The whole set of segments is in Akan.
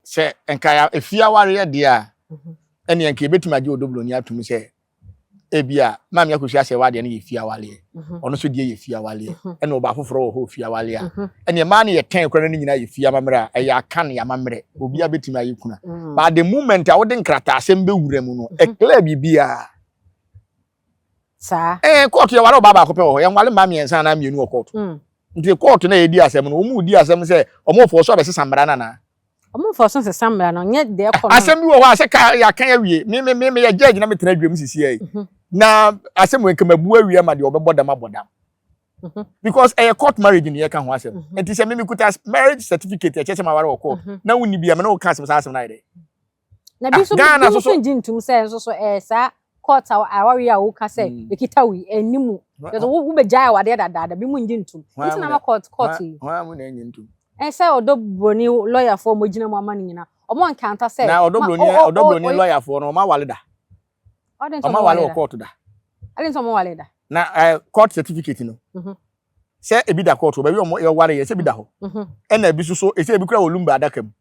se enka efia ware de a ene enka ebetuma age odobroni atumi se ebia maami akohia se wade ne yefia wale ono so de yefia wale ene oba foforo ho fia wale a ene ma ne ye 10 kora ne nyina yefia mamre a ya kan ya mamre obi abetuma ayekuna but the moment a wode nkrata asem be wura mu no e clear bibia sa court ye wale oba akopɛ ho ye wale maami ensa na mienu court nti court na edi asem no omu di asem se omo fo so abese samra na omo fo so se samra no nye de ko asem bi wo ha se ka ya kan awie me ya judge na me tena dwam sisi ai na asem we kamabu awie ma de obebodam abodam because a court marriage in here kan ho asem enti se me kuta marriage certificate e cheche ma ware court na woni bia me na wo kan asem na ide na bi so njintum se so sa court aware a wo ka se ekita wi enimu because wo be jaya wade dada bi mu njintum nti na ma court ho mu na njintum say odobroni lawyer for mo gina mo amani nyina omo nkanta say na odobroni lawyer for no ma wale da ma wale court da alin so mo wale da na court certificate no say ebi da court ba wi omo ye ware ye say bi da ho ena bi so e say ebi kura olumba adakam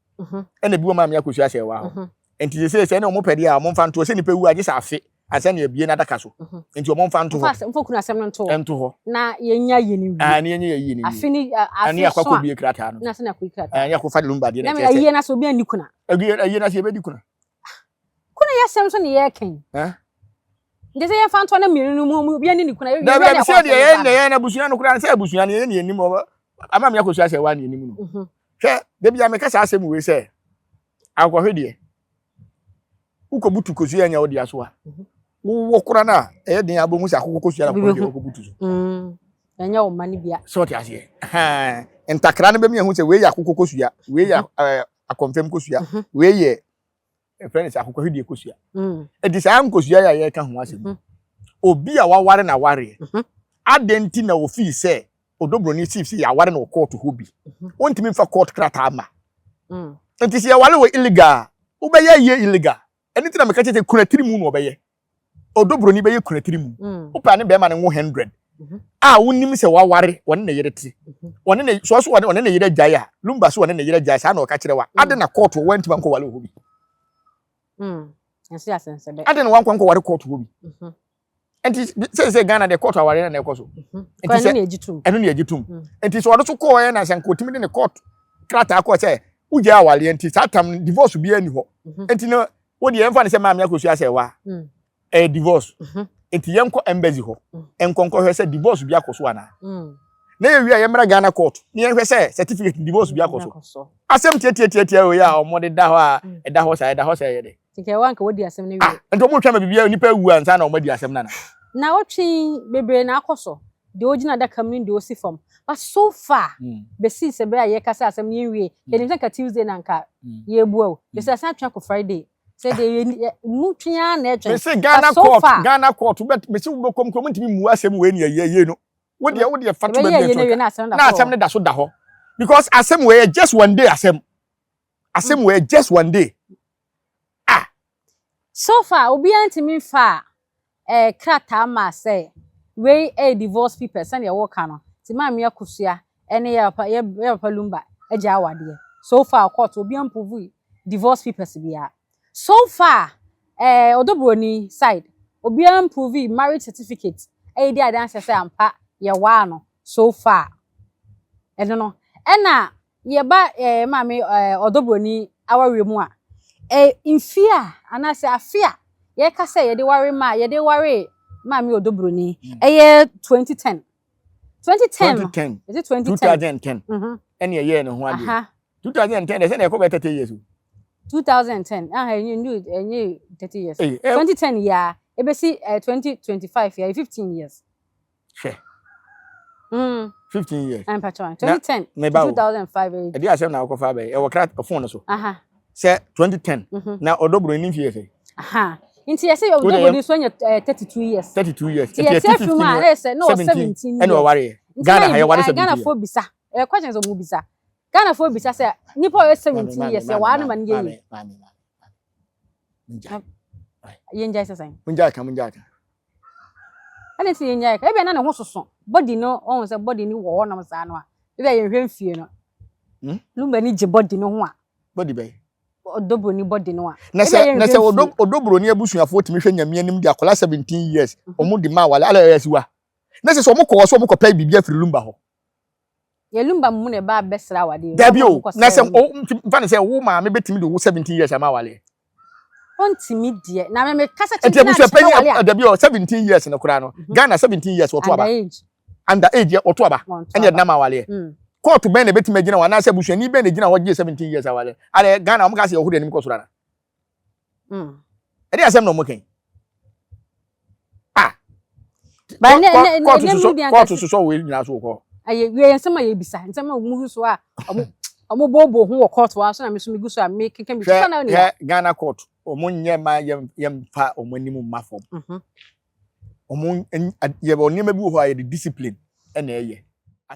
ena bi wo ma me akosu ase wa ho enti say na omo pedi a omo fanto say ni pe wu age sa afe ase na ebie na adaka so enti omo fanto ho mfo kuna asem no nto ho na yenya yeni wi na yenya yeni wi afini ani akwakọ bi krata no na se na ku krata ya ko fa lumba de na na aye na so bi ani kuna aye na se be di kuna ya sem so ne ye ken ndese ye fanto na mienu mu bi ani ni kuna ye na se de ye na busua no kura se busua ne ye ni enim ama me akosu ase wa ni enim no hwe de bia me kasa asem we se akọhwe de ukobutu kosu anya odi aso a wo kura na e den abomu se akoko kosu ala ko butu so anya o mani bia so ti ase entakra ne be me hu se we ya akoko kosu ya we ya akonfem kosu ya we ye friends akoko hwede kosu ya edi sa ankosu ya ye ka ho ase obi a waware na ware adenti na ofi se odobroni chief ya ware na court hobi wontimi fa court krata ama enti se ya wale we illegal wo be ye illegal anything na me ka che kunatiri mu no obeye odobroni be ye kunatiri mu wo pa ne be ma ne 100 wonim se waware wone na yereti wone na so wone na yere jaya Lumba'S wone na yere jaya sa na o ka kire wa ade na court wantima nko wale hobi ensi asense be ade na wankwa nko ware court hobi enti say Ghana the court aware na ekoso enti say eno na agitum enti so wode so ko ye na sanko timi de ne court krata akọ say uje awale enti satam divorce bi ani ho enti no wodi emfa ne say maami akosu ase wa divorce enti yenko embassy ho enkonko hwe say divorce bi akoso ana na ye wi a ye mra Ghana court ne ye hwe say certificate divorce bi akoso asem tie o ya omode da ho a da ho say ye de tike wanka wodi asem ne wi enti omo twa ma bibia nipa wu ansa na omodi asem na otwi bebre na akoso de ogina da kamni de osi form but so far be see se be aye kasa asem ne wi ye nim ka Tuesday na nka ye buo be se asan twa ko Friday say de mutwa na etwa me say Ghana court bet me say wo kom ntimi mu asem we ne ye no wo de fatu be be na asem ne da so da ho because asem we just one day asem we just one day so far obi antimi fa krata ma say we divorce people send your work no ti ma me akusua ene ya pa Lumba'S eja awade so far court obi amprove divorce people bia so far odobroni side obi amprove marriage certificate di adanse say ampa ye wa no so far eno no ena ye ba ma me odobroni aware mu a in fear anase afia ye ka say ye de ware ma me odobroni 2010 is it 2010 any year no ho ade 2010 they say na ko be 30 years 2010 you 30 years 2010 yeah e be see 2025 yeah 15 years sure 15 years I'm patron 2010 2005 e dey asem na ko fa be e wo kra phone so say 2010 na odobroni fi say Inti yesi odobroni so nya 32 years. 32 years. Yes, film a say no 17. Eno ware. Ghana ha ware 17. Ghana for bisa. Questions o mu bisa. Ghana for bisa say nipa 17 years ya wa na man ye. Munja. Yenja say say. Munja ka. Ani si yenja ka. E be na ne ho soso. Body no on say body ni wo na msa no a. E be ye hwemfie no. Lumba'S ni je body no ho a. Body be. Broni body no a. Na se Broni abusuafo timi hwe nyame anim di akola 17 years. Omo di ma Wale ala yesiwa. Na se omo ko so omo ko pay bibia firi Lumba ho. Ye Lumba mu ne ba besra wade. Dabi o. Na se fa ne se wo ma me betimi do 17 years ama Wale. Ontimi die. Na me kasa chimpi na Wale. Dabi o 17 years na kura no. Ghana 17 years oto aba. Under age oto aba. Enya na ma Wale. Court ben na betimi agina wana se busuani ben na gina ho 17 years Wale. Ale Ghana omo ka se ohude nim ko so na. Ede asem no mo ken. Ba court so we nyina so ko. Aye we ensem aye bisa ensem mu so a omo bobo ho wo court wa so na me so me gu so a me kenken bi so na ni Ghana court omo nye ma yem fa omo anim ma fom omo ye bo nyema bi wo ho aye discipline e na eye